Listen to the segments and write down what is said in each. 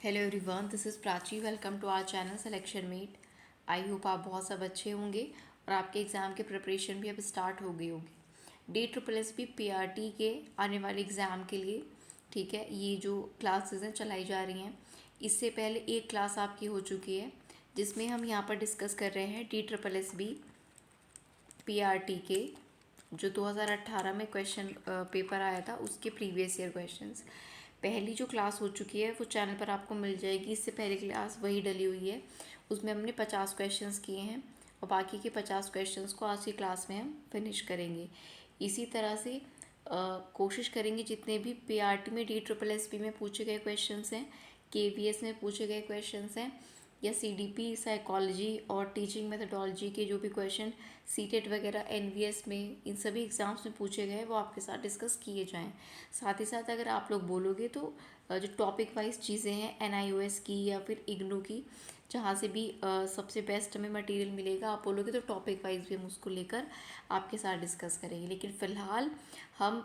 Hello everyone, this is Prachi. Welcome to our channel selection mate. I hope आप बहुत सब अच्छे होंगे और आपके एग्ज़ाम की प्रिपरेशन भी अब स्टार्ट हो गई होगी। DSSB PRT के आने वाले एग्ज़ाम के लिए, ठीक है, ये जो क्लासेस हैं चलाई जा रही हैं। इससे पहले एक क्लास आपकी हो चुकी है जिसमें हम यहाँ पर डिस्कस कर रहे हैं DSSB PRT के जो 2018 में क्वेश्चन पेपर आया था उसके प्रीवियस ईयर क्वेश्चंस। पहली जो क्लास हो चुकी है वो चैनल पर आपको मिल जाएगी। इससे पहले क्लास वही डली हुई है, उसमें हमने 50 क्वेश्चंस किए हैं और बाकी के 50 क्वेश्चंस को आज की क्लास में हम फिनिश करेंगे। इसी तरह से कोशिश करेंगे जितने भी PRT में DSSB में पूछे गए क्वेश्चंस हैं, KVS में पूछे गए क्वेश्चंस हैं या CDP साइकोलॉजी और टीचिंग मेथडोलॉजी के जो भी क्वेश्चन सीटेट वगैरह NVS में इन सभी एग्ज़ाम्स में पूछे गए वो आपके साथ डिस्कस किए जाएं। साथ ही साथ अगर आप लोग बोलोगे तो जो टॉपिक वाइज चीज़ें हैं NIOS की या फिर IGNOU की, जहाँ से भी सबसे बेस्ट हमें मटेरियल मिलेगा, आप बोलोगे तो टॉपिक वाइज भी हम उसको लेकर आपके साथ डिस्कस करेंगे। लेकिन फ़िलहाल हम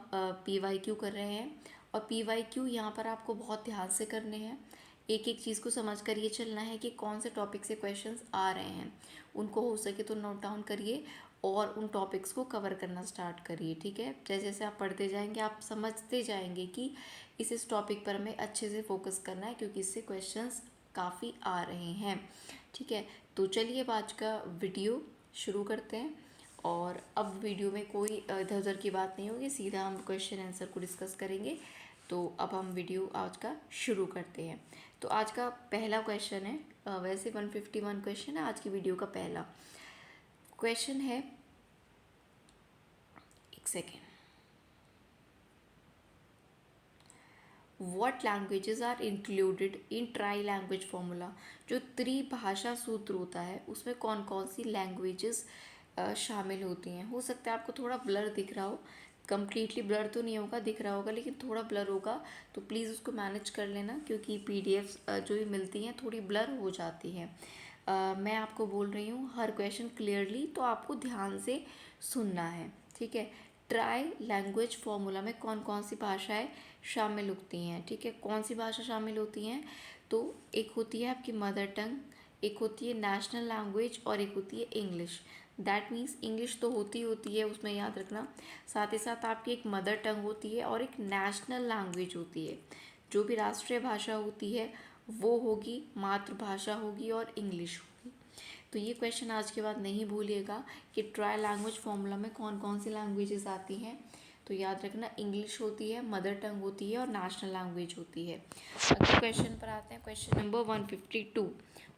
PYQ कर रहे हैं और PYQ यहाँ पर आपको बहुत ध्यान से करने हैं। एक एक चीज़ को समझ कर ये चलना है कि कौन से टॉपिक से क्वेश्चंस आ रहे हैं, उनको हो सके तो नोट डाउन करिए और उन टॉपिक्स को कवर करना स्टार्ट करिए। ठीक है, जैसे जैसे आप पढ़ते जाएंगे आप समझते जाएंगे कि इस टॉपिक पर हमें अच्छे से फोकस करना है क्योंकि इससे क्वेश्चंस काफ़ी आ रहे हैं। ठीक है, तो चलिए अब आज का वीडियो शुरू करते हैं। और अब वीडियो में कोई इधर उधर की बात नहीं होगी, सीधा हम क्वेश्चन आंसर को डिस्कस करेंगे। तो अब हम वीडियो आज का शुरू करते हैं। तो आज का पहला क्वेश्चन है, वैसे 151 क्वेश्चन है आज की वीडियो का। पहला क्वेश्चन है, एक second, what languages are included in tri language formula. जो त्रिभाषा सूत्र होता है उसमें कौन कौन सी लैंग्वेजेस शामिल होती हैं। हो सकता है आपको थोड़ा ब्लर दिख रहा हो, कम्प्लीटली ब्लर तो नहीं होगा, दिख रहा होगा लेकिन थोड़ा ब्लर होगा, तो प्लीज़ उसको मैनेज कर लेना क्योंकि PDFs जो भी मिलती हैं थोड़ी ब्लर हो जाती हैं। मैं आपको बोल रही हूँ हर क्वेश्चन क्लियरली, तो आपको ध्यान से सुनना है। ठीक है, ट्राई लैंग्वेज फॉर्मूला में कौन कौन सी भाषाएं शामिल होती हैं। ठीक है, कौन सी भाषा शामिल होती हैं, तो एक होती है आपकी मदर टंग, एक होती है नेशनल लैंग्वेज और एक होती है इंग्लिश। दैट मीन्स इंग्लिश तो होती है उसमें, याद रखना। साथ ही साथ आपकी एक मदर टंग होती है और एक नेशनल लैंग्वेज होती है। जो भी राष्ट्रीय भाषा होती है वो होगी, मातृभाषा होगी और इंग्लिश होगी। तो ये क्वेश्चन आज के बाद नहीं भूलिएगा कि ट्राई लैंग्वेज फॉर्मूला में कौन कौन सी लैंग्वेजेस आती हैं। तो याद रखना, इंग्लिश होती है, मदर टंग होती है और नेशनल लैंग्वेज होती है। अगले क्वेश्चन पर आते हैं, question number 152।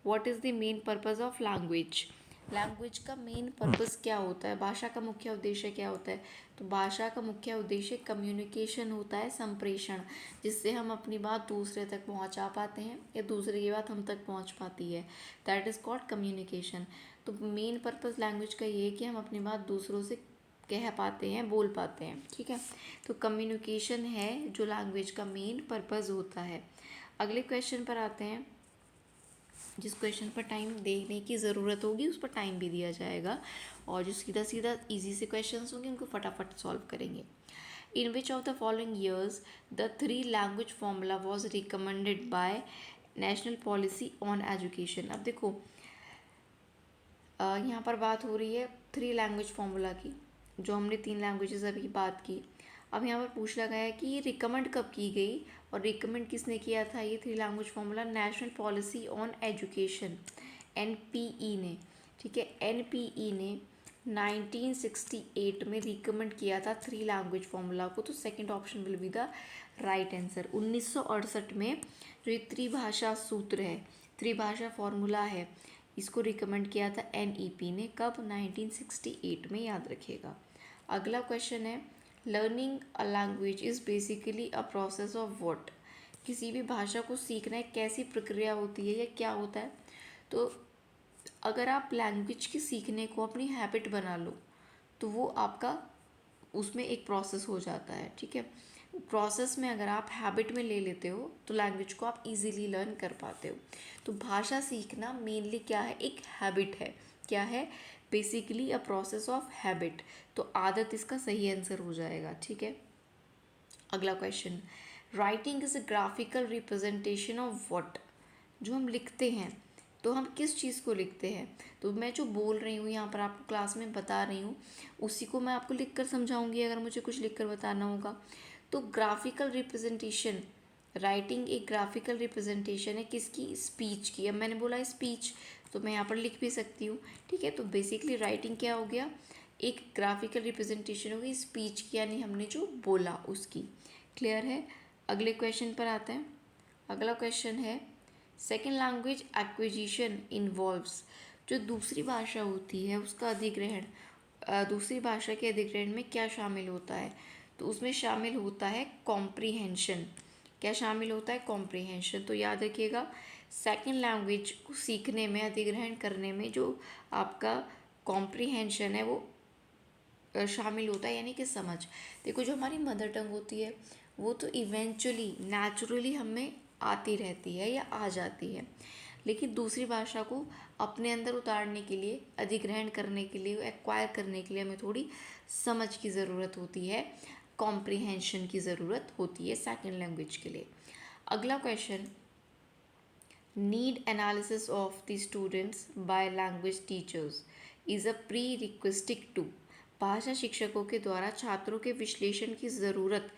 What is the main purpose of language. Language का मेन पर्पस क्या होता है, भाषा का मुख्य उद्देश्य क्या होता है। तो भाषा का मुख्य उद्देश्य कम्युनिकेशन होता है, संप्रेषण, जिससे हम अपनी बात दूसरे तक पहुंचा पाते हैं या दूसरे की बात हम तक पहुंच पाती है। That is called communication. तो मेन पर्पस लैंग्वेज का ये है कि हम अपनी बात दूसरों से कह पाते हैं, बोल पाते हैं। ठीक है, तो कम्युनिकेशन है जो लैंग्वेज का मेन पर्पस होता है। अगले क्वेश्चन पर आते हैं। जिस क्वेश्चन पर टाइम देने की ज़रूरत होगी उस पर टाइम भी दिया जाएगा और जो सीधा सीधा इजी से क्वेश्चंस होंगे उनको फटाफट सॉल्व करेंगे। In which of the following years the 3 language formula was recommended by national policy on education. अब देखो, यहाँ पर बात हो रही है 3 लैंग्वेज फॉर्मूला की, जो हमने 3 लैंग्वेजेस अभी बात की। अब यहाँ पर पूछा गया है कि ये रिकमेंड कब की गई और रिकमेंड किसने किया था ये 3 language formula. National policy on education, NPE ने। ठीक है, NPE ने 1968 में रिकमेंड किया था 3 लैंग्वेज फॉर्मूला को। तो second option will be the right answer. 1968 में जो ये त्रिभाषा सूत्र है, त्रिभाषा फॉर्मूला है, इसको रिकमेंड किया था NEP ने। कब? 1968 में, याद रखिएगा। अगला क्वेश्चन है, learning a language is basically a process of what. किसी भी भाषा को सीखना एक कैसी प्रक्रिया होती है या क्या होता है। तो अगर आप लैंग्वेज के सीखने को अपनी हैबिट बना लो तो वो आपका उसमें एक प्रोसेस हो जाता है। ठीक है, प्रोसेस में अगर आप हैबिट में ले लेते हो तो लैंग्वेज को आप इजीली लर्न कर पाते हो। तो भाषा सीखना मेनली क्या है, एक हैबिट है। क्या है? Basically a process of habit. तो आदत इसका सही आंसर हो जाएगा। ठीक है, अगला question, writing is a graphical representation of what. जो हम लिखते हैं, तो हम किस चीज़ को लिखते हैं, तो मैं जो बोल रही हूँ यहाँ पर आपको क्लास में बता रही हूँ उसी को मैं आपको लिख कर समझाऊंगी अगर मुझे कुछ लिख कर बताना होगा। तो ग्राफिकल रिप्रेजेंटेशन, राइटिंग एक ग्राफिकल रिप्रेजेंटेशन है किसकी, स्पीच की। अब मैंने बोला स्पीच तो मैं यहाँ पर लिख भी सकती हूँ, ठीक है। तो बेसिकली राइटिंग क्या हो गया, एक ग्राफिकल रिप्रेजेंटेशन हो गई स्पीच की, यानी हमने जो बोला उसकी। क्लियर है। अगले क्वेश्चन पर आते हैं। अगला क्वेश्चन है सेकेंड लैंग्वेज एक्विजिशन इन्वॉल्व्स, जो दूसरी भाषा होती है उसका अधिग्रहण, दूसरी भाषा के अधिग्रहण में क्या शामिल होता है, तो उसमें शामिल होता है कॉम्प्रीहेंशन। क्या शामिल होता है, कॉम्प्रीहेंशन। तो याद रखिएगा सेकेंड लैंग्वेज को सीखने में, अधिग्रहण करने में जो आपका कॉम्प्रीहेंशन है वो शामिल होता है, यानी कि समझ। देखो जो हमारी मदर टंग होती है वो तो इवेंचुअली नेचुरली हमें आती रहती है या आ जाती है, लेकिन दूसरी भाषा को अपने अंदर उतारने के लिए, अधिग्रहण करने के लिए, एक्वायर करने के लिए हमें थोड़ी समझ की ज़रूरत होती है, कॉम्प्रीहेंशन की ज़रूरत होती है सेकेंड लैंग्वेज के लिए। अगला question, need analysis of the students by language teachers is a prerequisite to, भाषा शिक्षकों के द्वारा छात्रों के विश्लेषण की ज़रूरत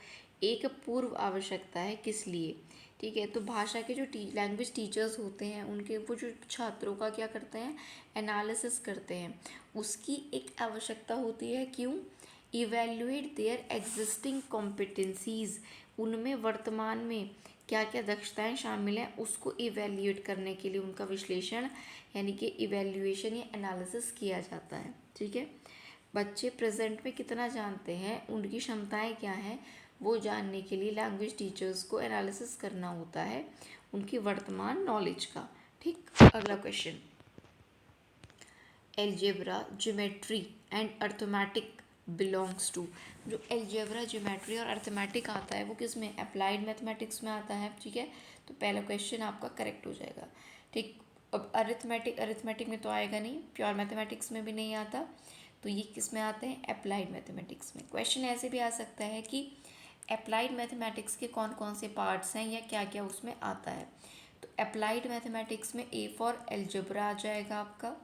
एक पूर्व आवश्यकता है, किस लिए। ठीक है, तो भाषा के जो लैंग्वेज टीचर्स होते हैं उनके वो जो छात्रों का क्या करते हैं, एनालिसिस करते हैं, उसकी एक आवश्यकता होती है। क्यों, इवेल्युएट देयर एग्जिस्टिंग कॉम्पिटेंसीज, उनमें वर्तमान में क्या क्या दक्षताएं शामिल हैं उसको इवेल्युएट करने के लिए उनका विश्लेषण यानी कि इवेल्युएशन या एनालिसिस किया जाता है। ठीक है, बच्चे प्रेजेंट में कितना जानते हैं, उनकी क्षमताएं क्या हैं, वो जानने के लिए लैंग्वेज टीचर्स को एनालिसिस करना होता है उनकी वर्तमान नॉलेज का। ठीक, अगला question, algebra, geometry and arithmetic belongs to, जो एल्जेब्रा, ज्योमेट्री और अर्थमेटिक आता है वो किस में, अप्लाइड मैथमेटिक्स में आता है। ठीक है, तो पहला क्वेश्चन आपका करेक्ट हो जाएगा। ठीक, अब अरिथमेटिक, अरिथमेटिक में तो आएगा नहीं, प्योर मैथमेटिक्स में भी नहीं आता, तो ये किस में आते हैं, अप्लाइड मैथमेटिक्स में। क्वेश्चन ऐसे भी आ सकता है कि अप्लाइड मैथमेटिक्स के कौन कौन से पार्ट्स हैं या क्या क्या उसमें आता है। तो अप्लाइड मैथमेटिक्स में ए फॉर एल्जेब्रा आ जाएगा आपका,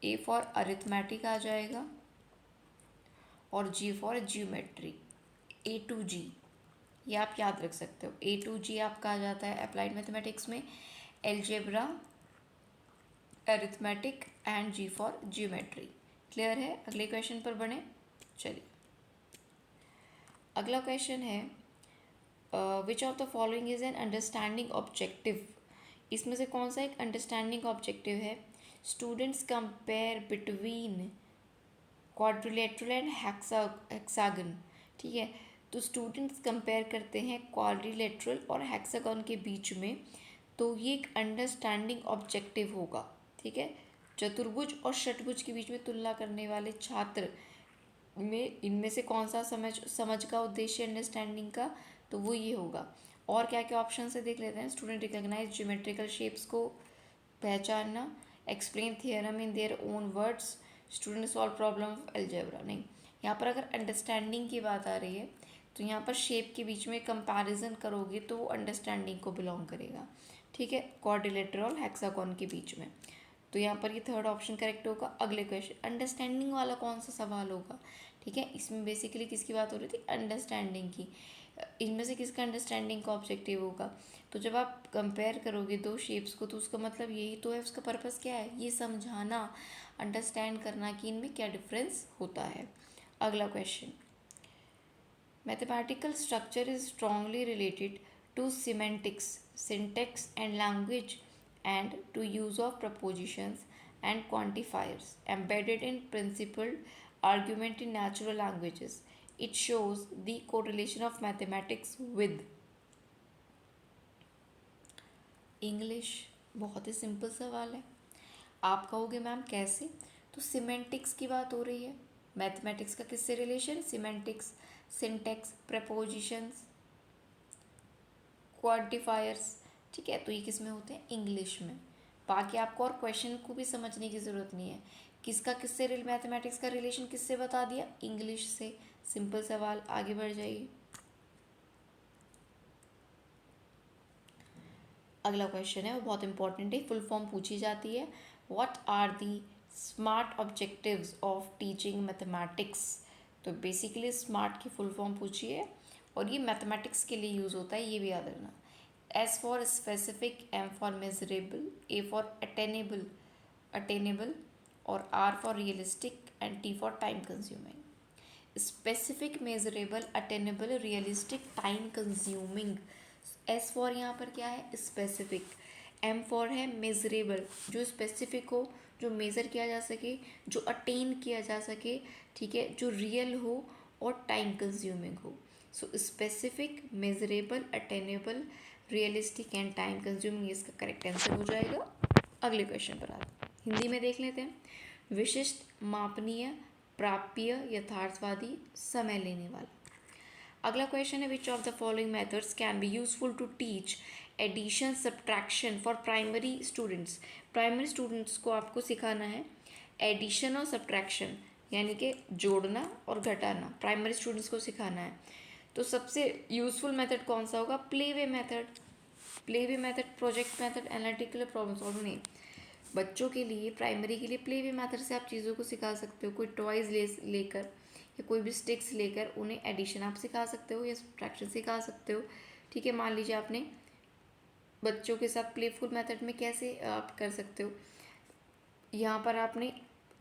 ए फॉर अरिथमेटिक आ जाएगा और जी फॉर ज्योमेट्री, ए टू जी, ये आप याद रख सकते हो। ए टू जी आपका आ जाता है अप्लाइड मैथमेटिक्स में, algebra, arithmetic and G for geometry. Clear है। अगले क्वेश्चन पर बढ़े, चलिए अगला क्वेश्चन है which of the following is an understanding objective, इसमें से कौन सा एक अंडरस्टैंडिंग ऑब्जेक्टिव है। Students compare between quadrilateral and hexagon. ठीक है, तो स्टूडेंट्स कंपेयर करते हैं क्वाड्रिलेटरल और हेक्सागन के बीच में, तो ये एक अंडरस्टैंडिंग ऑब्जेक्टिव होगा। ठीक है, चतुर्भुज और षटभुज के बीच में तुलना करने वाले छात्र में इनमें से कौन सा समझ का उद्देश्य अंडरस्टैंडिंग का, तो वो ये होगा। और क्या क्या ऑप्शन से देख लेते हैं। स्टूडेंट रिकॉग्नाइज ज्योमेट्रिकल शेप्स को पहचानना, explain theorem in their own words, student solve problem of algebra. नहीं, यहाँ पर अगर अंडरस्टैंडिंग की बात आ रही है तो यहाँ पर शेप के बीच में कंपैरिजन करोगे तो वो अंडरस्टैंडिंग को बिलोंग करेगा। ठीक है, क्वाड्रिलेटरल और हेक्सागोन के बीच में, तो यहाँ पर ये थर्ड ऑप्शन करेक्ट होगा। अगले क्वेश्चन, अंडरस्टैंडिंग वाला कौन सा सवाल होगा। ठीक है, इसमें बेसिकली किसकी बात हो रही थी, अंडरस्टैंडिंग की। इनमें से किसका अंडरस्टैंडिंग का ऑब्जेक्टिव होगा, तो जब आप कंपेयर करोगे दो शेप्स को तो उसका मतलब यही तो है, उसका पर्पस क्या है, ये समझाना, अंडरस्टैंड करना कि इनमें क्या डिफरेंस होता है। अगला question, mathematical structure is strongly related to semantics, syntax and language and to use of prepositions and quantifiers embedded in principled argument in natural languages. It shows the correlation of mathematics with English। बहुत ही simple सवाल है। आप कहोगे ma'am कैसे, तो semantics की बात हो रही है, मैथमेटिक्स का किससे relation, semantics, syntax, propositions, quantifiers. ठीक है, तो ये किस में होते हैं, इंग्लिश में। बाकी आपको और क्वेश्चन को भी समझने की ज़रूरत नहीं है, किसका किससे मैथमेटिक्स का रिलेशन किससे बता दिया, इंग्लिश से। सिंपल सवाल, आगे बढ़ जाइए। अगला क्वेश्चन है वो बहुत इंपॉर्टेंट है, फुल फॉर्म पूछी जाती है। What are the smart objectives of teaching mathematics. तो बेसिकली स्मार्ट की फुल फॉर्म पूछी है और ये मैथमेटिक्स के लिए यूज़ होता है, ये भी याद रखना। S for specific, M for measurable, A for attainable और R for realistic and T for time consuming. Specific, measurable, attainable, realistic, time consuming. S for यहाँ पर क्या है, स्पेसिफिक। एम फॉर है मेजरेबल, जो स्पेसिफिक हो, जो मेज़र किया जा सके, जो अटेन किया जा सके, ठीक है, जो रियल हो और टाइम कंज्यूमिंग हो। So specific, measurable, attainable, realistic and time consuming इसका करेक्ट आंसर हो जाएगा। अगले क्वेश्चन पर आते हैं, हिंदी में देख लेते हैं। विशिष्ट, मापनीय, प्राप्य, यथार्थवादी, समय लेने वाला। अगला क्वेश्चन है, which of the following methods can be useful to teach addition subtraction for primary students. Primary students को आपको सिखाना है एडिशन और सब्ट्रैक्शन, यानी कि जोड़ना और घटाना, प्राइमरी स्टूडेंट्स को सिखाना है। तो सबसे यूजफुल मेथड कौन सा होगा, play way method. Play way method, project method, analytical problem solve नहीं। बच्चों के लिए, प्राइमरी के लिए प्ले वे मेथड से आप चीज़ों को सिखा सकते हो। कोई टॉयज़ लेकर या कोई भी स्टिक्स लेकर उन्हें एडिशन आप सिखा सकते हो या सब्ट्रैक्शन सिखा सकते हो। ठीक है, मान लीजिए आपने बच्चों के साथ प्लेफुल मेथड में कैसे आप कर सकते हो, यहाँ पर आपने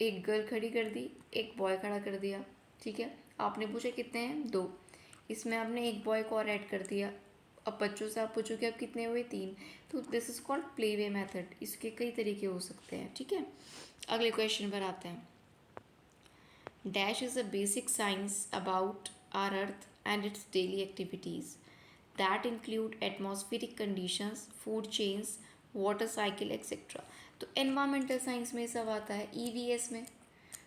एक गर्ल खड़ी कर दी, एक बॉय खड़ा कर दिया, ठीक है, आपने पूछा कितने हैं, 2, इसमें आपने एक बॉय को और ऐड कर दिया। अब बच्चों से आप पूछो कि अब कितने हुए, 3। तो this is called play way method. इसके कई तरीके हो सकते हैं, ठीक है। अगले क्वेश्चन पर आते हैं। Dash is a basic science about our earth and its daily activities that include atmospheric conditions, food chains, water cycle etcetera. तो एनवायरमेंटल साइंस में सब आता है, ईवीएस में।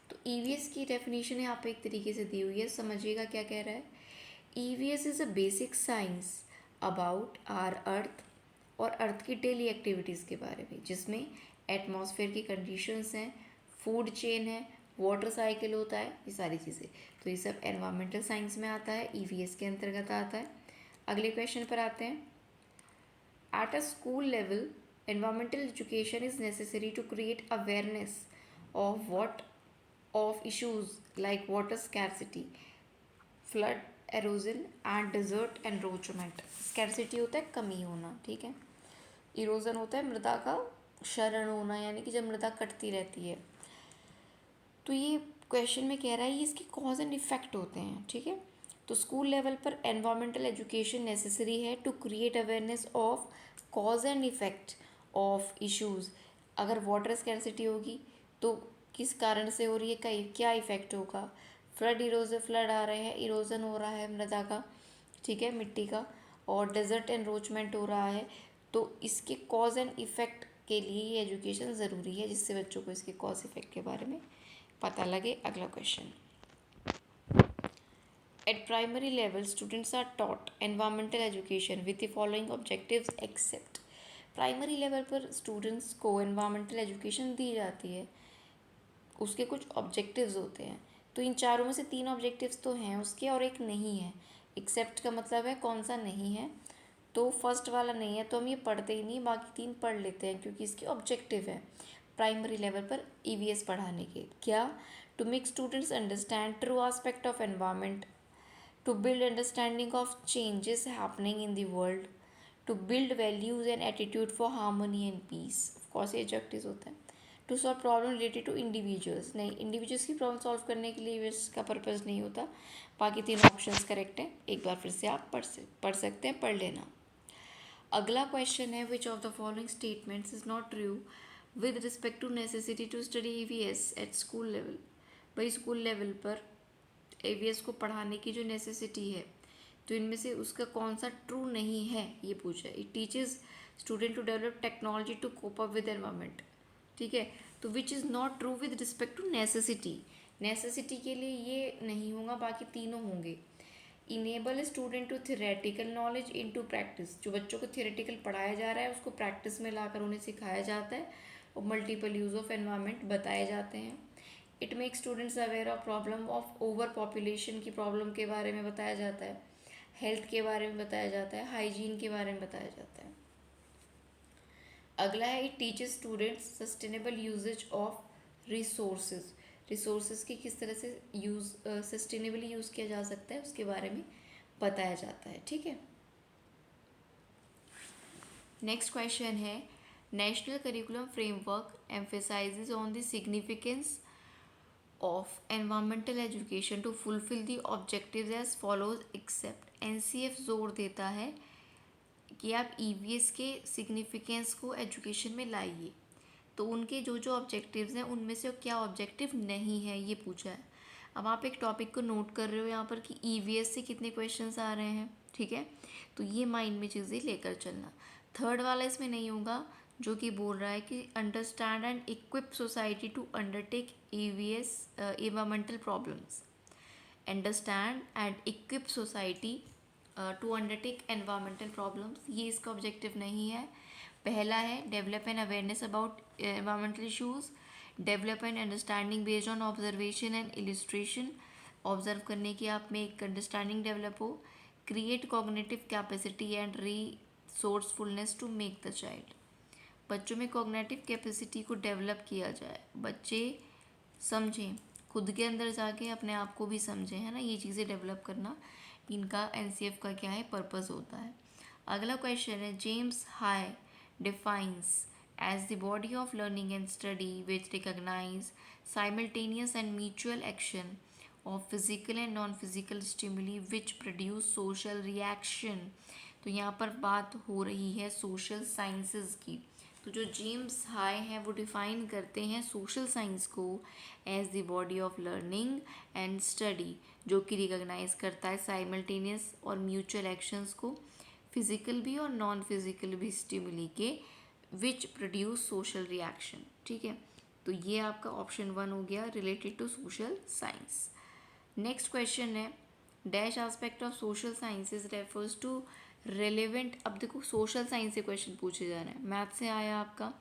तो ईवीएस की डेफिनेशन यहाँ पे एक तरीके से दी हुई है, समझिएगा क्या कह रहा है। EVS is a basic science about our earth, और अर्थ की डेली एक्टिविटीज़ के बारे में, जिसमें एटमॉस्फेयर की कंडीशंस हैं, फूड चेन है, वाटर साइकिल होता है, ये सारी चीज़ें। तो ये सब एनवायरमेंटल साइंस में आता है, ईवीएस के अंतर्गत आता है। अगले क्वेश्चन पर आते हैं। At a school level, environmental education is necessary to create awareness of issues like water scarcity, flood, erosion and desert encroachment. Scarcity होता है कमी होना, ठीक है। इरोजन होता है मृदा का क्षरण होना, यानी कि जब मृदा कटती रहती है। तो ये क्वेश्चन में कह रहा है ये इसके कॉज एंड इफेक्ट होते हैं, ठीक है। तो स्कूल लेवल पर एनवायरमेंटल एजुकेशन नेसेसरी है to create awareness of cause and effect of issues. अगर वाटर स्कैरसिटी होगी तो किस कारण से हो रही है, क्या इफेक्ट होगा। फ्लड आ रहे हैं, इरोजन हो रहा है मृदा का, ठीक है, मिट्टी का, और डेजर्ट एनरोचमेंट हो रहा है। तो इसके कॉज एंड इफेक्ट के लिए ये एजुकेशन ज़रूरी है, जिससे बच्चों को इसके कॉज इफेक्ट के बारे में पता लगे। अगला question. At primary level students are taught environmental education with the following objectives except. Primary level पर स्टूडेंट्स को एनवायरमेंटल एजुकेशन दी जाती है, उसके कुछ ऑब्जेक्टिव्स होते हैं। तो इन चारों में से 3 ऑब्जेक्टिव्स तो हैं उसके और एक नहीं है। एक्सेप्ट का मतलब है कौन सा नहीं है, तो फर्स्ट वाला नहीं है तो हम ये पढ़ते ही नहीं, बाकी 3 पढ़ लेते हैं क्योंकि इसके ऑब्जेक्टिव है प्राइमरी लेवल पर ईवीएस पढ़ाने के। क्या, to make students understand true aspect of environment, to build understanding of changes happening in the world, to build values and attitude for harmony and peace। of course ये adjectives होता है। to solve problem related to individuals, नहीं, individuals की problem solve करने के लिए इसका purpose नहीं होता। बाकी 3 ऑप्शंस करेक्ट हैं, एक बार फिर से आप पढ़ सकते हैं, पढ़ लेना। अगला क्वेश्चन है, which of the following statements is not true with respect to necessity to study EVS at school level. भाई स्कूल लेवल पर एवीएस को पढ़ाने की जो नेसेसिटी है, तो इनमें से उसका कौन सा ट्रू नहीं है ये पूछा है। It teaches student to develop technology to cope up with environment, ठीक है। तो which is not true with respect to necessity, necessity के लिए ये नहीं होगा, बाकी तीनों होंगे। Enable student to theoretical knowledge into practice, जो बच्चों को थियोरेटिकल पढ़ाया जा रहा है उसको प्रैक्टिस में लाकर उन्हें सिखाया जाता है और मल्टीपल यूज़ ऑफ एनवायरमेंट बताए जाते हैं। It make students aware of problem of over population की प्रॉब्लम के बारे में बताया जाता है, हेल्थ के बारे में बताया जाता है, हाइजीन के बारे में बताया जाता है। अगला है it teaches students sustainable usages of resources. Resources की किस तरह से यूज़ सस्टेनेबली यूज़ किया जा सकता है उसके बारे में बताया जाता है। ठीक है, नेक्स्ट क्वेश्चन है national curriculum framework emphasises on the significance of environmental education to fulfill the objectives as follows except NCF जोर देता है कि आप EVS के सिग्निफिकेंस को एजुकेशन में लाइए। तो उनके जो जो ऑब्जेक्टिव्स हैं उनमें से क्या ऑब्जेक्टिव नहीं है ये पूछा है। अब आप एक टॉपिक को नोट कर रहे हो यहाँ पर कि EVS से कितने क्वेश्चंस आ रहे हैं। ठीक है, तो ये माइंड में चीज़ें लेकर चलना। थर्ड वाला इसमें नहीं होगा जो कि बोल रहा है कि understand and equip society to undertake EVS environmental problems। Understand and equip society to undertake environmental problems, ये इसका ऑब्जेक्टिव नहीं है। पहला है develop an awareness about environmental issues, develop an understanding based on observation and illustration, observe करने की आप में एक अंडरस्टैंडिंग डेवलप हो, create cognitive capacity and resourcefulness to make the child. बच्चों में कॉग्निटिव कैपेसिटी को डेवलप किया जाए, बच्चे समझें, खुद के अंदर जाके अपने आप को भी समझें, है ना, ये चीज़ें डेवलप करना इनका NCF का क्या है पर्पस होता है। अगला क्वेश्चन है James Hay defines as the body of learning and study which recognise simultaneous and mutual action of physical and non physical stimuli which produce social reaction. तो यहाँ पर बात हो रही है सोशल साइंसेज की। तो जो जेम्स हाई हैं वो डिफ़ाइन करते हैं सोशल साइंस को as the body of learning and study जो कि रिकॉग्नाइज करता है साइमल्टेनियस और म्यूचुअल एक्शंस को, फिजिकल भी और नॉन फिजिकल भी स्टिमुली के, विच प्रोड्यूस सोशल रिएक्शन। ठीक है, तो ये आपका ऑप्शन 1 हो गया related to social science. Next question है dash aspect of social sciences refers to relevant. अब देखो सोशल साइंस से क्वेश्चन पूछे जा रहे हैं, मैथ से आया आपका,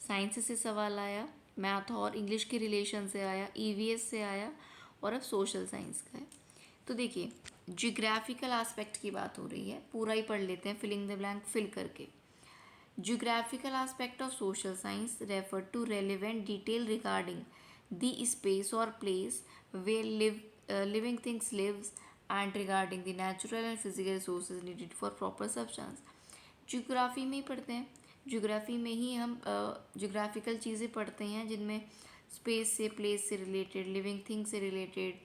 साइंस से सवाल आया, मैथ और इंग्लिश के रिलेशन से आया, EVS से आया, और अब सोशल साइंस का है। तो देखिए जियोग्राफिकल एस्पेक्ट की बात हो रही है, पूरा ही पढ़ लेते हैं फिलिंग द ब्लैंक फिल करके। Geographical aspect of social science refer to relevant detail regarding the space or place where living things lives and regarding the natural and physical resources needed for proper substance। Geography में ही पढ़ते हैं, geography में ही हम geographical चीज़ें पढ़ते हैं जिनमें space से प्लेस से रिलेटेड, लिविंग थिंग से रिलेटेड,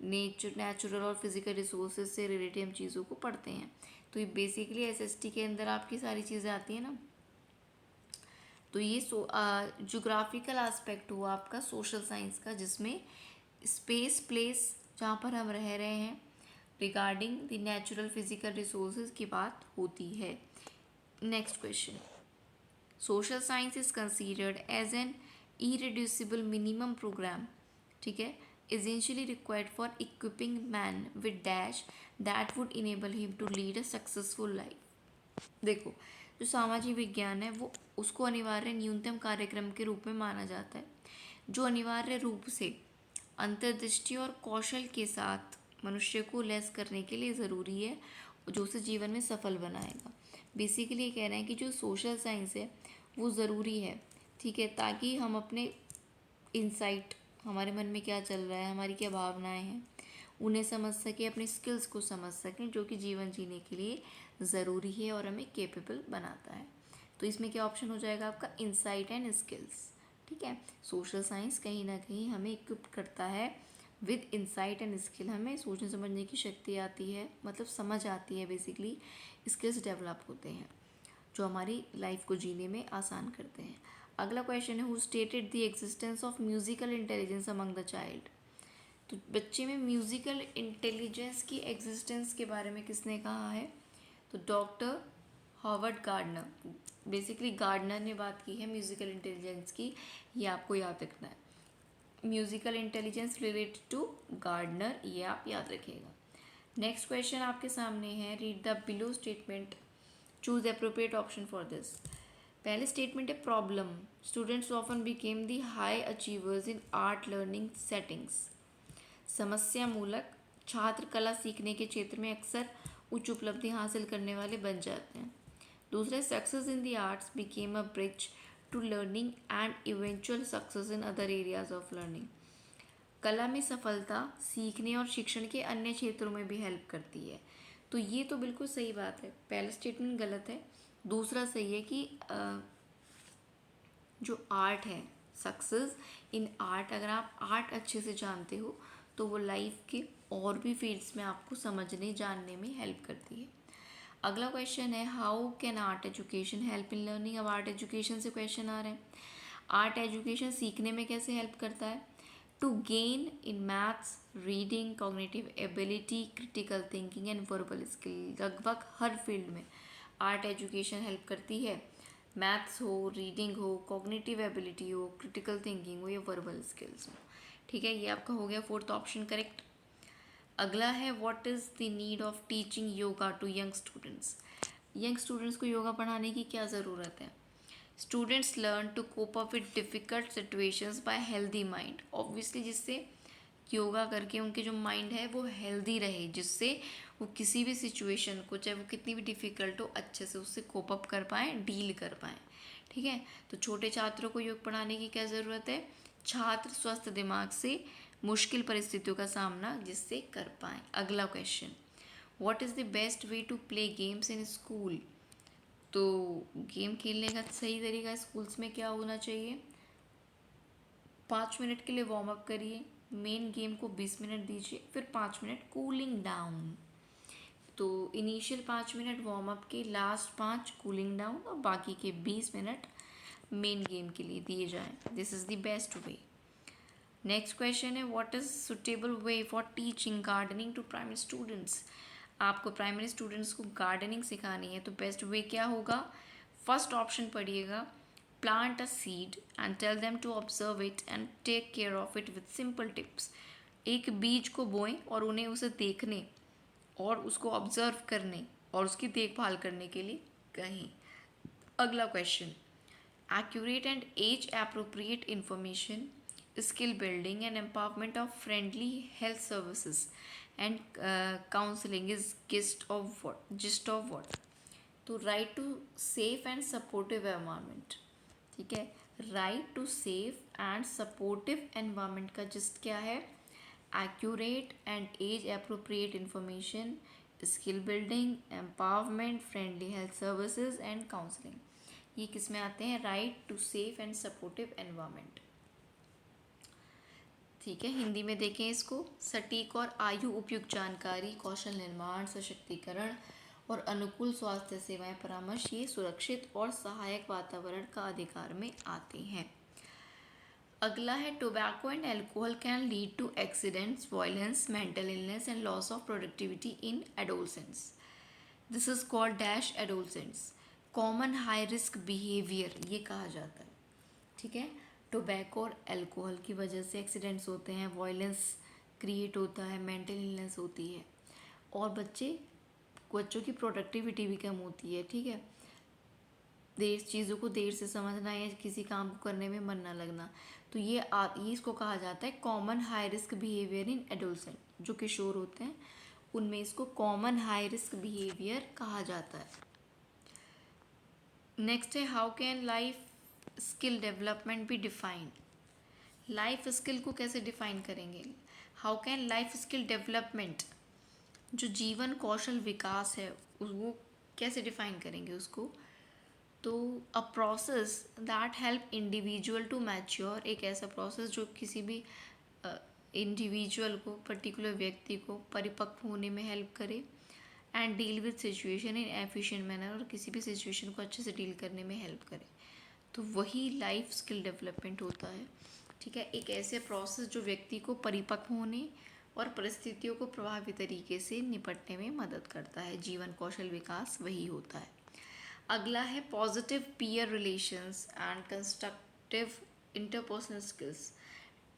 नेचुरल और फिजिकल रिसोर्सेज से रिलेटेड हम चीज़ों को पढ़ते हैं। तो ये बेसिकली SST के अंदर आपकी सारी चीज़ें आती हैं ना। तो ये ज्योग्राफिकल एस्पेक्ट हुआ आपका सोशल साइंस का, जिसमें स्पेस प्लेस जहाँ पर हम रह रहे हैं regarding the natural physical resources की बात होती है। Next question, social science is considered as an irreducible minimum programme, ठीक है, essentially required for equipping man with dash that would enable him to lead a successful life। देखो जो सामाजिक विज्ञान है वो उसको अनिवार्य न्यूनतम कार्यक्रम के रूप में माना जाता है जो अनिवार्य रूप से अंतर्दृष्टि और कौशल के साथ मनुष्य को लैस करने के लिए ज़रूरी है, जो उसे जीवन में सफल बनाएगा। बेसिकली ये कह रहे हैं कि जो सोशल साइंस है वो ज़रूरी है, ठीक है, ताकि हम अपने इंसाइट, हमारे मन में क्या चल रहा है, हमारी क्या भावनाएं हैं, उन्हें समझ सकें, अपने स्किल्स को समझ सकें जो कि जीवन जीने के लिए ज़रूरी है और हमें केपेबल बनाता है। तो इसमें क्या ऑप्शन हो जाएगा आपका इंसाइट एंड स्किल्स। ठीक है, सोशल साइंस कहीं ना कहीं हमें इक्विप करता है विद इंसाइट एंड स्किल, हमें सोचने समझने की शक्ति आती है, मतलब समझ आती है, बेसिकली स्किल्स डेवलप होते हैं जो हमारी लाइफ को जीने में आसान करते हैं। अगला क्वेश्चन है who stated the existence of musical intelligence among the child. तो बच्चे में म्यूजिकल इंटेलिजेंस की एग्जिस्टेंस के बारे में किसने कहा है, तो doctor Howard Gardner. Basically Gardner ने बात की है म्यूजिकल इंटेलिजेंस की, ये आपको याद रखना है, musical intelligence related to Gardner, ये आप याद रखिएगा। नेक्स्ट क्वेश्चन आपके सामने है read the below statement, choose appropriate option for this. पहले स्टेटमेंट है problem, students often became the high achievers in art learning settings. समस्या मूलक, छात्र कला सीखने के क्षेत्र में अक्सर उच्च उपलब्धि हासिल करने वाले बन जाते हैं। दूसरा, success in the arts became a bridge to learning and eventual success in other areas of learning. कला में सफलता सीखने और शिक्षण के अन्य क्षेत्रों में भी हेल्प करती है। तो ये तो बिल्कुल सही बात है, पहला स्टेटमेंट गलत है। दूसरा सही है कि जो आर्ट है, सक्सेस इन आर्ट, अगर आप आर्ट अच्छे से जानते हो तो वो लाइफ के और भी फील्ड्स में आपको समझने जानने में हेल्प करती है। अगला क्वेश्चन है, how can art education help in learning. अब आर्ट एजुकेशन से क्वेश्चन आ रहे हैं। आर्ट एजुकेशन सीखने में कैसे हेल्प करता है? To gain in maths, reading, cognitive ability, critical thinking and verbal skill. लगभग हर फील्ड में आर्ट एजुकेशन हेल्प करती है। मैथ्स हो, रीडिंग हो, कॉग्निटिव एबिलिटी हो, क्रिटिकल थिंकिंग हो या वर्बल स्किल्स हो। ठीक है, ये आपका हो गया फोर्थ ऑप्शन करेक्ट। अगला है, what is the need of teaching yoga to young students. Young students को योगा पढ़ाने की क्या ज़रूरत है? Students learn to cope up with difficult situations by healthy mind. Obviously जिससे योगा करके उनके जो माइंड है वो हेल्दी रहे, जिससे वो किसी भी सिचुएशन को, चाहे वो कितनी भी डिफ़िकल्ट हो, अच्छे से उससे कोप अप कर पाएँ, डील कर पाएँ। ठीक है, तो छोटे छात्रों को योग पढ़ाने की क्या ज़रूरत है? छात्र स्वस्थ दिमाग से मुश्किल परिस्थितियों का सामना जिससे कर पाएँ। अगला question, what is the best way to play games in school. तो गेम खेलने का सही तरीका स्कूल्स में क्या होना चाहिए? 5 मिनट के लिए वार्म अप करिए, मेन गेम को 20 मिनट दीजिए, फिर 5 मिनट कूलिंग डाउन। तो इनिशियल 5 मिनट वार्म अप के, लास्ट 5 कूलिंग डाउन और बाकी के 20 मिनट मेन गेम के लिए दिए जाएं। This is the best way. Next question है, what is suitable way for teaching gardening to primary students. आपको प्राइमरी स्टूडेंट्स को गार्डनिंग सिखानी है तो बेस्ट वे क्या होगा? फर्स्ट ऑप्शन पढ़िएगा, plant a seed and tell them to observe it and take care of it with simple tips. एक बीज को बोएं और उन्हें उसे देखने और उसको ऑब्जर्व करने और उसकी देखभाल करने के लिए कहें। अगला question, accurate and age appropriate information, skill building and empowerment of friendly health services and counseling is gist of what? तो right to safe and supportive environment। ठीक है, right to safe and supportive environment का gist क्या है? accurate and age appropriate information, skill building, empowerment, friendly health services and counseling। ये किस में आते हैं? Right to safe and supportive environment. ठीक है, हिंदी में देखें इसको, सटीक और आयु उपयुक्त जानकारी, कौशल निर्माण, सशक्तिकरण और अनुकूल स्वास्थ्य सेवाएं परामर्श, ये सुरक्षित और सहायक वातावरण का अधिकार में आते हैं। अगला है, tobacco and alcohol can lead to accidents, violence, mental illness and loss of productivity in adolescents. This is called dash adolescents, common high risk behaviour ये कहा जाता है। ठीक है, टोबैको और अल्कोहल की वजह से एक्सीडेंट्स होते हैं, वायलेंस क्रिएट होता है, मेंटल इलनेस होती है और बच्चों की प्रोडक्टिविटी भी कम होती है। ठीक है, चीज़ों को देर से समझना या किसी काम को करने में मन ना लगना, तो ये इसको कहा जाता है common high risk behaviour in adolescent. जो किशोर होते हैं उनमें इसको कॉमन हाई रिस्क बिहेवियर कहा जाता है। नेक्स्ट है, how can life skill development भी डिफाइंड। लाइफ स्किल को कैसे डिफाइन करेंगे? How can life skill development, जो जीवन कौशल विकास है वो कैसे डिफाइन करेंगे उसको? तो a process that help individual to mature, एक ऐसा प्रोसेस जो किसी भी इंडिविजुअल को, पर्टिकुलर व्यक्ति को परिपक्व होने में हेल्प करे, and deal with situation in efficient manner, और किसी भी सिचुएशन को अच्छे से डील करने में हेल्प करे, तो वही लाइफ स्किल डेवलपमेंट होता है। ठीक है, एक ऐसे प्रोसेस जो व्यक्ति को परिपक्व होने और परिस्थितियों को प्रभावी तरीके से निपटने में मदद करता है, जीवन कौशल विकास वही होता है। अगला है, positive peer relations and constructive interpersonal skills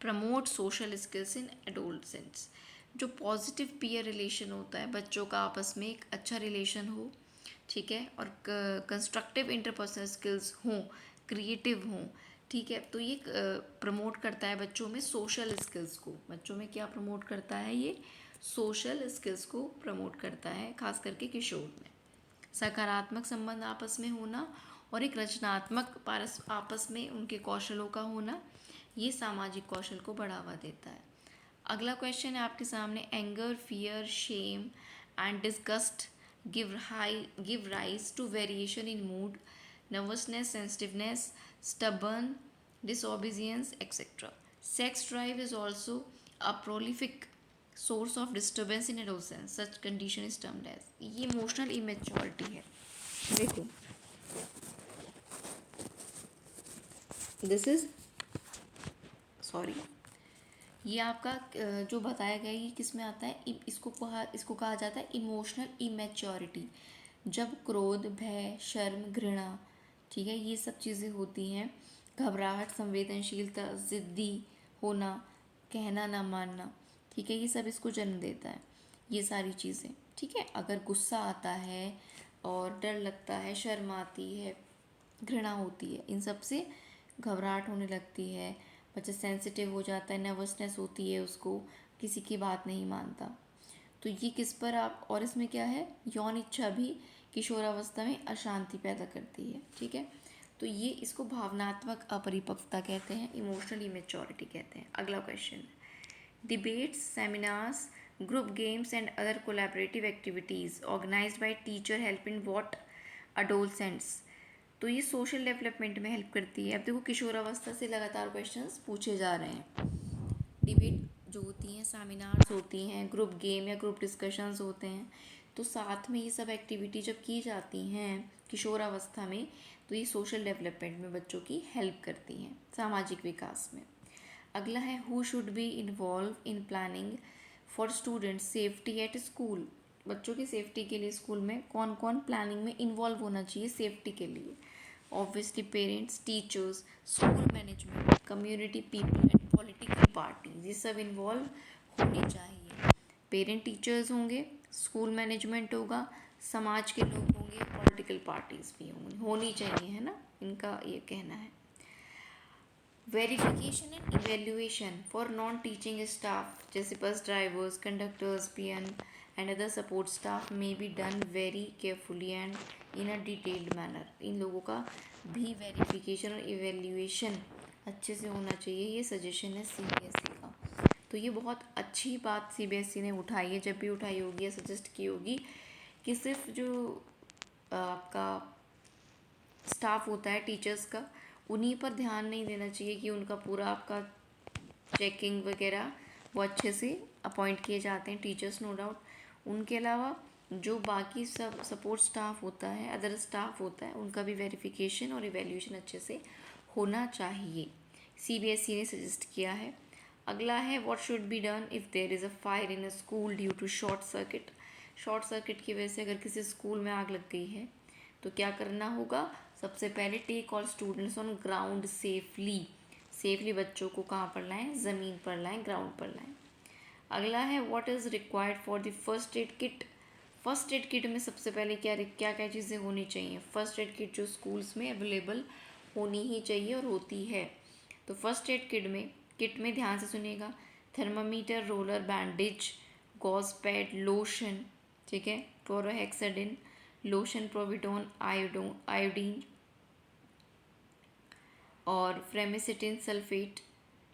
promote social skills in adolescents. जो पॉजिटिव पीयर रिलेशन होता है, बच्चों का आपस में एक अच्छा रिलेशन हो, ठीक है, और कंस्ट्रक्टिव इंटरपर्सनल स्किल्स हों, क्रिएटिव हों, ठीक है, तो ये प्रमोट करता है बच्चों में सोशल स्किल्स को। बच्चों में क्या प्रमोट करता है? ये सोशल स्किल्स को प्रमोट करता है, खास करके किशोर में। सकारात्मक संबंध आपस में होना और एक रचनात्मक पारस आपस में उनके कौशलों का होना, ये सामाजिक कौशल को बढ़ावा देता है। अगला क्वेश्चन है आपके सामने, anger, fear, shame and disgust give rise to variation in mood, nervousness, sensitiveness, stubborn, disobedience, etc. Sex drive is also a prolific source of disturbance in adolescence. Such condition is termed as, ये emotional immaturity है। देखो, this is sorry, ये आपका जो बताया गया ये किस में आता है, इसको कहा जाता है इमोशनल इमेच्योरिटी। जब क्रोध, भय, शर्म, घृणा, ठीक है, ये सब चीज़ें होती हैं, घबराहट, संवेदनशीलता, ज़िद्दी होना, कहना ना मानना, ठीक है, ये सब इसको जन्म देता है, ये सारी चीज़ें, ठीक है। अगर गुस्सा आता है और डर लगता है, शर्म आती है, घृणा होती है, इन सब से घबराहट होने लगती है, बच्चा सेंसिटिव हो जाता है, नर्वसनेस होती है, उसको किसी की बात नहीं मानता। तो ये किस पर आप, और इसमें क्या है, यौन इच्छा भी किशोरावस्था में अशांति पैदा करती है, ठीक है। तो ये इसको भावनात्मक अपरिपक्वता कहते हैं, इमोशनल इमेच्योरिटी कहते हैं। अगला question, debates, seminars, group games and other collaborative activities organised by teacher help in what adolescents. तो ये सोशल डेवलपमेंट में हेल्प करती है। अब देखो, किशोरावस्था से लगातार क्वेश्चंस पूछे जा रहे हैं। डिबेट जो होती हैं, सेमिनार्स होती हैं, ग्रुप गेम या ग्रुप डिस्कशंस होते हैं, तो साथ में ये सब एक्टिविटी जब की जाती हैं किशोरावस्था में, तो ये सोशल डेवलपमेंट में बच्चों की हेल्प करती हैं, सामाजिक विकास में। अगला है, who should be involve in planning for students safety at school. बच्चों की सेफ्टी के लिए स्कूल में कौन कौन प्लानिंग में इन्वॉल्व होना चाहिए सेफ्टी के लिए? Obviously parents, teachers, school management, community people and political parties, ये सब इन्वॉल्व होने चाहिए। पेरेंट टीचर्स होंगे, स्कूल मैनेजमेंट होगा, समाज के लोग होंगे, पॉलिटिकल पार्टीज भी होंगी, होनी चाहिए, है ना, इनका ये कहना है। Verification and evaluation for non teaching staff, जैसे bus drivers, conductors, peon and other support staff में be done very carefully and in a detailed manner. इन लोगों का भी वेरिफिकेशन और इवेल्युएशन अच्छे से होना चाहिए, ये सजेशन है सीबीएसई का। तो ये बहुत अच्छी बात सीबीएसई ने उठाई है, जब भी उठाई होगी या सजेस्ट की होगी, कि सिर्फ जो आपका स्टाफ होता है टीचर्स का, उन्हीं पर ध्यान नहीं देना चाहिए कि उनका पूरा आपका चेकिंग वगैरह वो अच्छे से अपॉइंट किए जाते हैं टीचर्स, नो डाउट। उनके अलावा जो बाकी सब सपोर्ट स्टाफ होता है, अदर स्टाफ होता है, उनका भी वेरिफिकेशन और इवैल्यूएशन अच्छे से होना चाहिए, सीबीएसई ने सजेस्ट किया है। अगला है, what should be done if there is a fire in a school due to short circuit. Short circuit की वजह से अगर किसी स्कूल में आग लग गई है तो क्या करना होगा? सबसे पहले take all students on ground safely बच्चों को कहाँ पर लाएं? ज़मीन पर लाएं, ग्राउंड पर लाएं। अगला है, what is required for the first aid kit. First aid kit में सबसे पहले क्या क्या चीज़ें होनी चाहिए? फर्स्ट एड किट जो स्कूल्स में अवेलेबल होनी ही चाहिए और होती है। तो फर्स्ट एड किट में ध्यान से सुनिएगा, thermometer, roller, bandage, gauze pad, lotion, ठीक है, क्लोरोहेक्साडिन, लोशन, प्रोविटोन, आयोडीन और framycetin sulphate,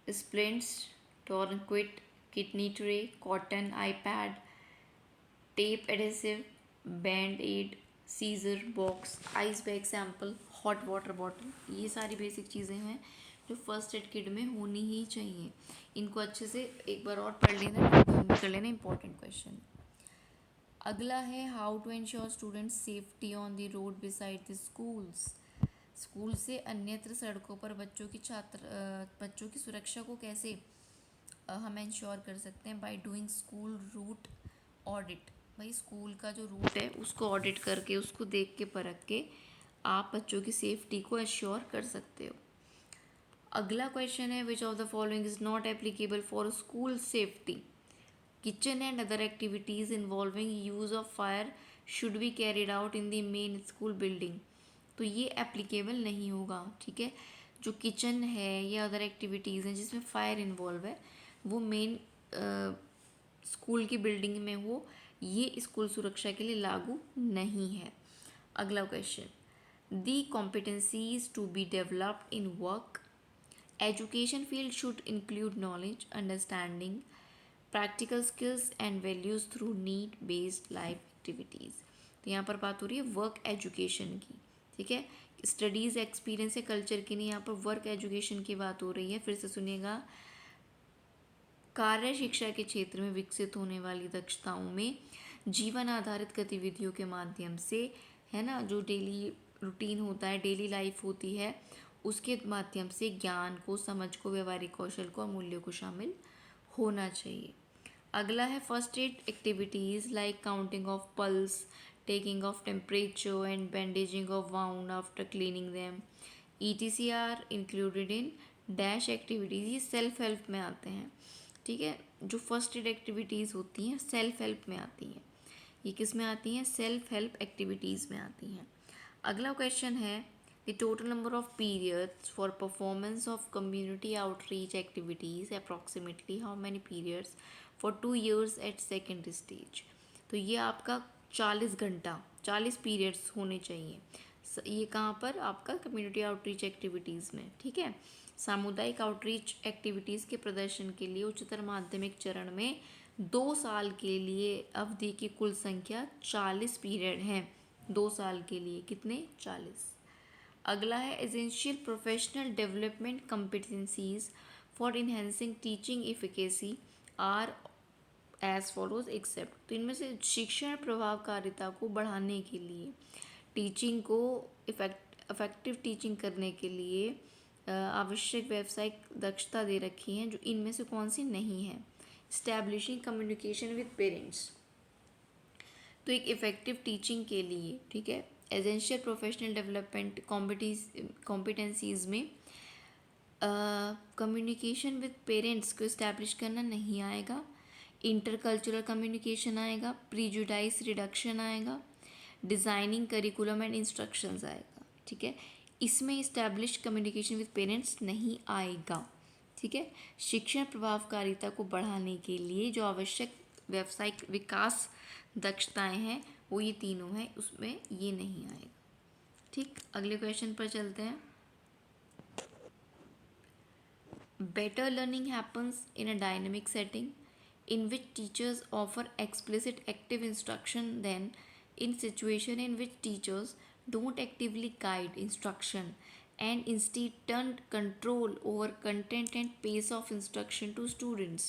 splints, tourniquet, kidney tray, cotton, eye pad, tape adhesive, band aid, scissor box, ice bag sample, hot water bottle, ये सारी basic चीज़ें हैं जो first aid kit में होनी ही चाहिए। इनको अच्छे से एक बार और पढ़ लेना, कर लेना, इंपॉर्टेंट क्वेश्चन। अगला है, how to ensure students safety on the road beside the schools. School से अन्यत्र सड़कों पर बच्चों की सुरक्षा को कैसे हम इंश्योर कर सकते हैं? By doing school route audit. भाई स्कूल का जो रूट है उसको ऑडिट करके, उसको देख के परख के आप बच्चों की सेफ्टी को एश्योर कर सकते हो। अगला क्वेश्चन है, which of the following is not applicable for school safety? Kitchen and other activities involving use of fire should be carried out in the main school building. तो ये एप्लीकेबल नहीं होगा, ठीक है। जो किचन है या अदर एक्टिविटीज़ हैं जिसमें फायर इन्वॉल्व है, वो मेन स्कूल की बिल्डिंग में हो, ये स्कूल सुरक्षा के लिए लागू नहीं है। अगला question, the competencies to be developed in work education field should include knowledge, understanding, practical skills and values through need based life activities। तो यहाँ पर बात हो रही है वर्क एजुकेशन की, ठीक है। स्टडीज़ एक्सपीरियंस या कल्चर की नहीं, यहाँ पर वर्क एजुकेशन की बात हो रही है। फिर से सुनिएगा, कार्य शिक्षा के क्षेत्र में विकसित होने वाली दक्षताओं में जीवन आधारित गतिविधियों के माध्यम से, है ना, जो डेली रूटीन होता है, डेली लाइफ होती है, उसके माध्यम से ज्ञान को, समझ को, व्यवहारिक कौशल को और मूल्यों को शामिल होना चाहिए। अगला है first aid activities like counting of pulse, taking of temperature and bandaging of wound after cleaning them ETC are included in dash activities. ये सेल्फ हेल्प में आते हैं, ठीक है। जो फर्स्ट एड एक्टिविटीज़ होती हैं सेल्फ हेल्प में आती हैं। ये किस में आती हैं? सेल्फ हेल्प एक्टिविटीज़ में आती हैं। अगला क्वेश्चन है, the total number of periods for performance of community outreach activities approximately how many periods for 2 years at secondary stage. तो ये आपका 40 घंटा, 40 पीरियड्स होने चाहिए। ये कहाँ पर? आपका कम्युनिटी आउटरीच एक्टिविटीज़ में, ठीक है। सामुदायिक आउटरीच एक्टिविटीज़ के प्रदर्शन के लिए उच्चतर माध्यमिक चरण में 2 साल के लिए अवधि की कुल संख्या 40 पीरियड हैं। 2 साल के लिए कितने? 40। अगला है essential professional development competencies for enhancing teaching efficacy are as follows except. तो इनमें से शिक्षण प्रभावकारिता को बढ़ाने के लिए, टीचिंग को इफेक्टिव टीचिंग करने के लिए आवश्यक व्यावसायिक दक्षता दे रखी हैं, जो इनमें से कौन सी नहीं है? Establishing communication with parents. तो एक इफ़ेक्टिव टीचिंग के लिए, ठीक है, एसेंशियल प्रोफेशनल डेवलपमेंट कॉम्पिटेंसीज में कम्युनिकेशन विद पेरेंट्स को इस्टेब्लिश करना नहीं आएगा। इंटरकल्चरल कम्युनिकेशन आएगा, प्रीजुडाइस रिडक्शन आएगा, डिज़ाइनिंग करिकुलम एंड इंस्ट्रक्शंस आएगा, ठीक है। इसमें इस्टेब्लिश कम्युनिकेशन विद पेरेंट्स नहीं आएगा, ठीक है। शिक्षण प्रभावकारिता को बढ़ाने के लिए जो आवश्यक व्यावसायिक विकास दक्षताएं हैं वो ये तीनों हैं, उसमें ये नहीं आएगा, ठीक। अगले क्वेश्चन पर चलते हैं। Better learning happens in a dynamic setting in which teachers offer explicit active instruction than in situation in which teachers don't actively guide instruction and instead turn control over content and pace of instruction to students।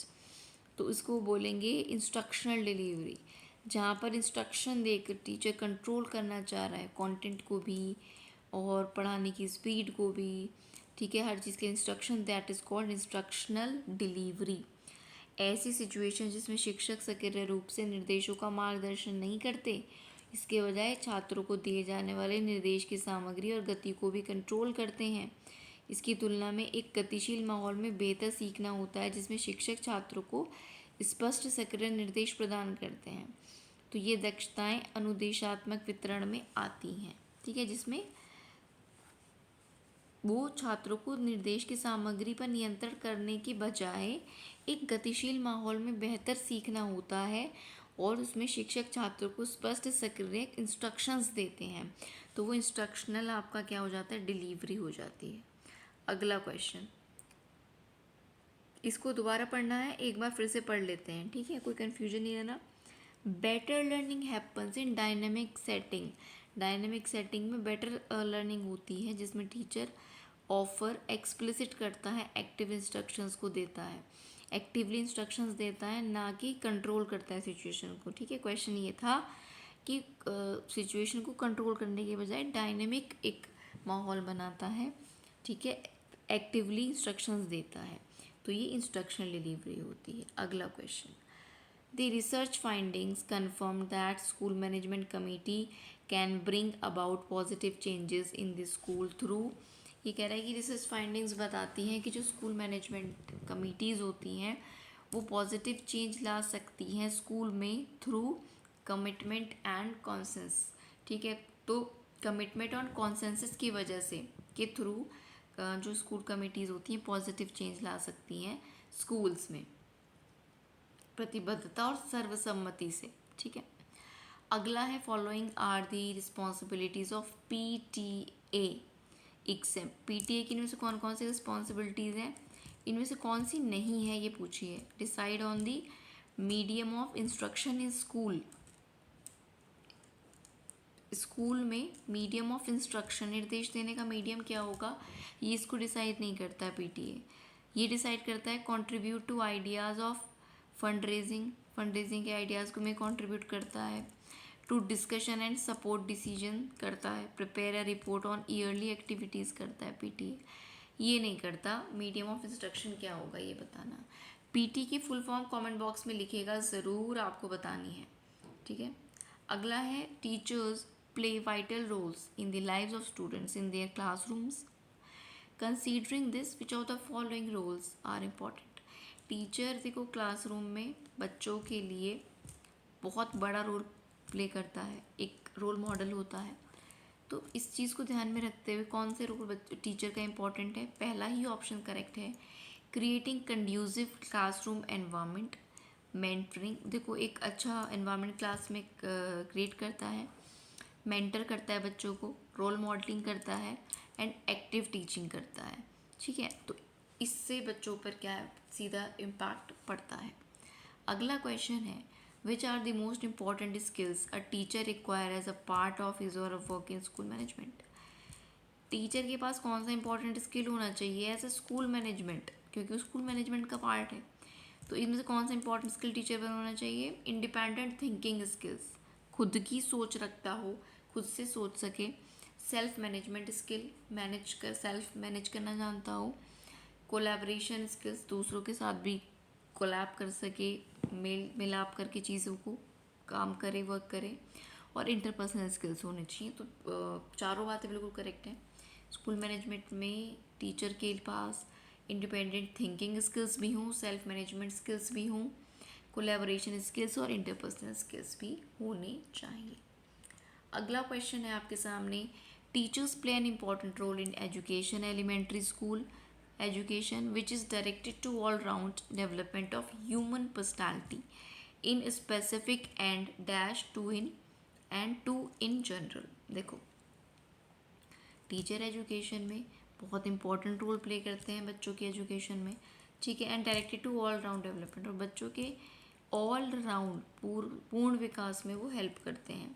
तो इसको बोलेंगे instructional delivery, जहाँ पर instruction देकर teacher control करना चाह रहा है कंटेंट को भी और पढ़ाने की स्पीड को भी, ठीक है, हर चीज़ के instruction, that is called instructional delivery. ऐसी सिचुएशन जिसमें शिक्षक सक्रिय रूप से निर्देशों का मार्गदर्शन नहीं करते, इसके बजाय छात्रों को दिए जाने वाले निर्देश की सामग्री और गति को भी कंट्रोल करते हैं। इसकी तुलना में एक गतिशील माहौल में बेहतर सीखना होता है, जिसमें शिक्षक छात्रों को स्पष्ट सक्रिय निर्देश प्रदान करते हैं। तो ये दक्षताएं अनुदेशात्मक वितरण में आती हैं, ठीक है, जिसमें वो छात्रों को निर्देश की सामग्री पर नियंत्रण करने की बजाय एक गतिशील माहौल में बेहतर सीखना होता है और उसमें शिक्षक छात्रों को स्पष्ट सक्रिय इंस्ट्रक्शंस देते हैं। तो वो इंस्ट्रक्शनल आपका क्या हो जाता है? डिलीवरी हो जाती है। अगला क्वेश्चन, इसको दोबारा पढ़ना है, एक बार फिर से पढ़ लेते हैं, ठीक है, कोई कन्फ्यूजन नहीं रहना। Better learning happens in dynamic setting. Dynamic setting में बेटर लर्निंग होती है जिसमें टीचर ऑफर एक्सप्लिसिट करता है, एक्टिव इंस्ट्रक्शंस को देता है, एक्टिवली इंस्ट्रक्शंस देता है, ना कि कंट्रोल करता है सिचुएशन को, ठीक है। क्वेश्चन ये था कि सिचुएशन को कंट्रोल करने के बजाय डायनेमिक एक माहौल बनाता है, ठीक है, एक्टिवली इंस्ट्रक्शंस देता है, तो ये इंस्ट्रक्शनल डिलीवरी होती है। अगला question, The research findings confirm that school management committee can bring about positive changes in the school through। ये कह रहा है कि रिसर्च फाइंडिंग्स बताती हैं कि जो स्कूल मैनेजमेंट कमिटीज़ होती हैं वो पॉजिटिव चेंज ला सकती हैं स्कूल में थ्रू कमिटमेंट एंड कॉन्सेंस, ठीक है। तो कमिटमेंट और कॉन्सेंसस की वजह से के थ्रू जो स्कूल कमिटीज़ होती हैं पॉजिटिव चेंज ला सकती हैं स्कूल्स में, प्रतिबद्धता और सर्वसम्मति से, ठीक है। अगला है following are the responsibilities of PTA exam. PTA की इनमें से कौन कौन सी रिस्पॉन्सिबिलिटीज़ हैं, इनमें से कौन सी नहीं है ये पूछिए। Decide on the medium of instruction in school. School में मीडियम ऑफ इंस्ट्रक्शन, निर्देश देने का मीडियम क्या होगा, ये इसको डिसाइड नहीं करता है PTA। ये डिसाइड करता है contribute to ideas of fund raising के आइडियाज़ को में कंट्रीब्यूट करता है। To discussion and support decision करता है। Prepare a report on yearly activities करता है PTA। ये नहीं करता मीडियम ऑफ इंस्ट्रक्शन क्या होगा ये बताना। PT की फुल फॉर्म कमेंट बॉक्स में लिखेगा, ज़रूर आपको बतानी है, ठीक है। अगला है teachers play vital roles in the lives of students in their classrooms. Considering this which of the following roles are important. Teacher देखो क्लासरूम में बच्चों के लिए बहुत बड़ा रोल प्ले करता है, एक रोल मॉडल होता है। तो इस चीज़ को ध्यान में रखते हुए कौन से रोल टीचर का इम्पॉर्टेंट है, पहला ही ऑप्शन करेक्ट है, creating conducive classroom environment. Mentoring, देखो एक अच्छा एनवायरनमेंट क्लास में क्रिएट करता है, मेंटर करता है बच्चों को, रोल मॉडलिंग करता है एंड एक्टिव टीचिंग करता है, ठीक है। तो इससे बच्चों पर क्या है, सीधा इम्पैक्ट पड़ता है। अगला क्वेश्चन है, which are the most important skills a teacher require as a part of his और work in school management. Teacher के पास कौन सा इंपॉर्टेंट स्किल होना चाहिए एज ए स्कूल मैनेजमेंट, क्योंकि स्कूल मैनेजमेंट का पार्ट है। तो इनमें से कौन सा इंपॉर्टेंट स्किल टीचर पर होना चाहिए, इंडिपेंडेंट थिंकिंग स्किल्स, खुद की सोच रखता हो, खुद से सोच सके। Self management skill, self manage करना जानता हो। कोलैबोरेशन स्किल्स, दूसरों के साथ भी कोलैब कर सके, मेल मिलाप करके चीज़ों को काम करे, वर्क करे। और इंटरपर्सनल स्किल्स होने चाहिए। तो चारों बातें बिल्कुल करेक्ट हैं। स्कूल मैनेजमेंट में टीचर के पास इंडिपेंडेंट थिंकिंग स्किल्स भी हों, सेल्फ मैनेजमेंट स्किल्स भी हों, कोलैबोरेशन स्किल्स और इंटरपर्सनल स्किल्स भी होने चाहिए। अगला क्वेश्चन है आपके सामने, teachers play an important role in education, elementary school education which is directed to all round development of human personality in specific and dash to in general। देखो teacher education में बहुत इंपॉर्टेंट रोल प्ले करते हैं बच्चों के education में, ठीक है। And directed to all round development, और बच्चों के ऑल राउंड पूर्ण विकास में वो हेल्प करते हैं।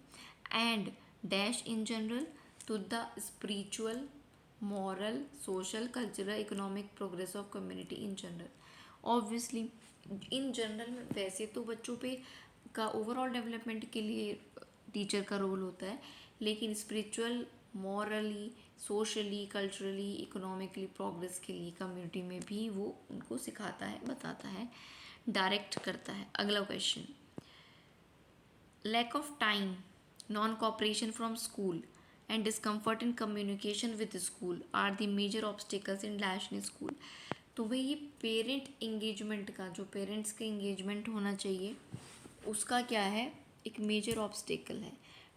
And dash in general to the spiritual, moral, social, cultural, economic progress of community in general. Obviously in general में वैसे तो बच्चों पे का ओवरऑल डेवलपमेंट के लिए टीचर का रोल होता है, लेकिन spiritual, morally, socially, culturally, economically progress के लिए कम्युनिटी में भी वो उनको सिखाता है, बताता है, डायरेक्ट करता है। अगला question, lack of time, non cooperation from school and discomfort in communication with school are the major obstacles in dash in school। तो भाई ये पेरेंट इंगेजमेंट का, जो पेरेंट्स का इंगेजमेंट होना चाहिए उसका क्या है, एक मेजर ऑब्स्टेकल है।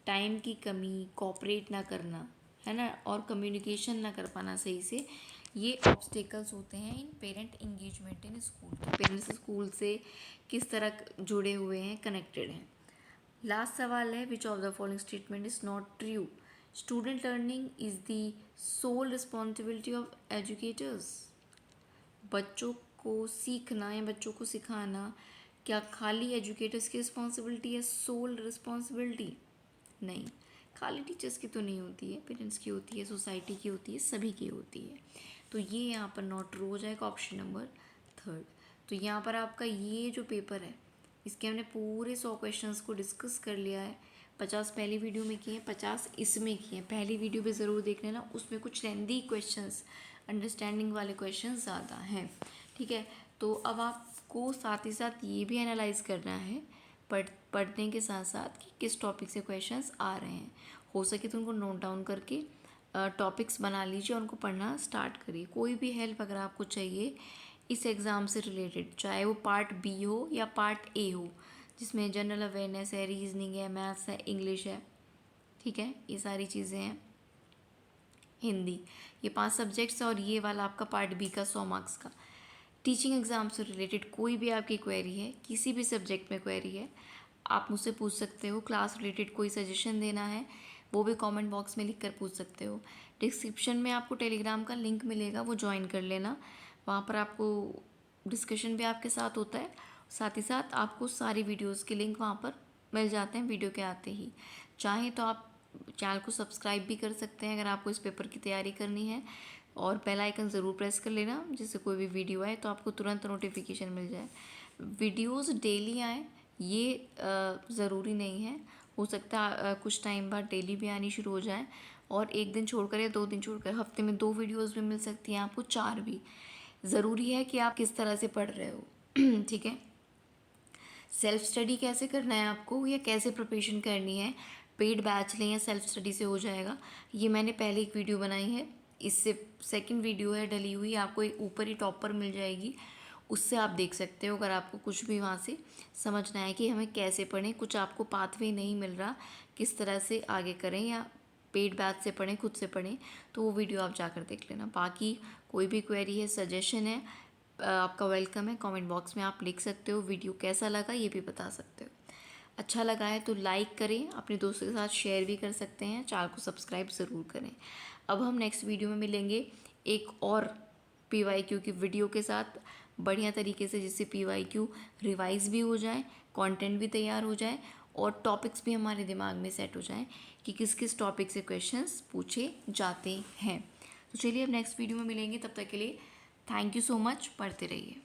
टाइम की कमी, कॉपरेट ना करना, है ना, और कम्युनिकेशन ना कर पाना सही से, ये ऑब्स्टेकल्स होते हैं in parent engagement in school. Parents school से किस तरह जुड़े हुए हैं, कनेक्टेड हैं। लास्ट सवाल है, which of the following statement is not true. Student learning is the sole responsibility of educators. बच्चों को सीखना या बच्चों को सिखाना क्या खाली एजुकेटर्स की रिस्पॉन्सिबिलिटी है, सोल रिस्पॉन्सिबिलिटी? नहीं, खाली टीचर्स की तो नहीं होती है, पेरेंट्स की होती है, सोसाइटी की होती है, सभी की होती है। तो ये यहाँ पर नॉट ट्रू हो जाएगा, ऑप्शन नंबर 3। तो यहाँ पर आपका ये जो पेपर है इसके हमने पूरे 100 क्वेश्चंस को डिस्कस कर लिया है। 50 पहली वीडियो में किए हैं, 50 इसमें किए हैं। पहली वीडियो भी ज़रूर देख लेना, उसमें कुछ लेंदी क्वेश्चंस, अंडरस्टैंडिंग वाले क्वेश्चंस ज़्यादा हैं, ठीक है। तो अब आपको साथ ही साथ ये भी एनालाइज करना है पढ़ने के साथ साथ कि किस टॉपिक से क्वेश्चंस आ रहे हैं। हो सके तो उनको नोट डाउन करके टॉपिक्स बना लीजिए और उनको पढ़ना स्टार्ट करिए। कोई भी हेल्प अगर आपको चाहिए इस एग्ज़ाम से रिलेटेड, चाहे वो पार्ट बी हो या पार्ट ए हो, जिसमें जनरल अवेयरनेस है, रीजनिंग है, मैथ्स है, इंग्लिश है, ठीक है, ये सारी चीज़ें हैं, हिंदी, ये 5 सब्जेक्ट्स और ये वाला आपका पार्ट बी का 100 मार्क्स का। टीचिंग एग्ज़ाम से रिलेटेड कोई भी आपकी क्वेरी है, किसी भी सब्जेक्ट में क्वेरी है, आप मुझसे पूछ सकते हो। क्लास रिलेटेड कोई सजेशन देना है वो भी कमेंट बॉक्स में लिख कर पूछ सकते हो। डिस्क्रिप्शन में आपको टेलीग्राम का लिंक मिलेगा, वो ज्वाइन कर लेना। वहाँ पर आपको डिस्कशन भी आपके साथ होता है, साथ ही साथ आपको सारी वीडियोस के लिंक वहाँ पर मिल जाते हैं वीडियो के आते ही। चाहें तो आप चैनल को सब्सक्राइब भी कर सकते हैं अगर आपको इस पेपर की तैयारी करनी है, और बेल आइकन ज़रूर प्रेस कर लेना जिससे कोई भी वीडियो आए तो आपको तुरंत नोटिफिकेशन मिल जाए। वीडियोस डेली आए ये ज़रूरी नहीं है, हो सकता है कुछ टाइम बाद डेली भी आनी शुरू हो जाए, और एक दिन छोड़कर या 2 दिन छोड़कर हफ्ते में 2 वीडियोस भी मिल सकती हैं आपको, 4 भी। ज़रूरी है कि आप किस तरह से पढ़ रहे हो। ठीक है। सेल्फ स्टडी कैसे करना है आपको या कैसे प्रिपरेशन करनी है, पेड बैच लें या सेल्फ स्टडी से हो जाएगा, ये मैंने पहले एक वीडियो बनाई है। इससे सेकंड वीडियो है डली हुई, आपको एक ऊपर ही टॉप पर मिल जाएगी, उससे आप देख सकते हो अगर आपको कुछ भी वहाँ से समझना है कि हमें कैसे पढ़ें, कुछ आपको पाथवे नहीं मिल रहा किस तरह से आगे करें, या पेड बैच से पढ़ें खुद से पढ़ें, तो वो वीडियो आप जाकर देख लेना। बाकी कोई भी क्वेरी है, सजेशन है, आपका वेलकम है। कमेंट बॉक्स में आप लिख सकते हो। वीडियो कैसा लगा ये भी बता सकते हो। अच्छा लगा है तो लाइक करें, अपने दोस्तों के साथ शेयर भी कर सकते हैं, चैनल को सब्सक्राइब ज़रूर करें। अब हम नेक्स्ट वीडियो में मिलेंगे एक और PYQ की वीडियो के साथ, बढ़िया तरीके से, जिससे PYQ रिवाइज भी हो जाए, कंटेंट भी तैयार हो जाए, और टॉपिक्स भी हमारे दिमाग में सेट हो जाए कि किस किस टॉपिक से क्वेश्चंस पूछे जाते हैं। तो चलिए अब नेक्स्ट वीडियो में मिलेंगे, तब तक के लिए थैंक यू सो मच। पढ़ते रहिए।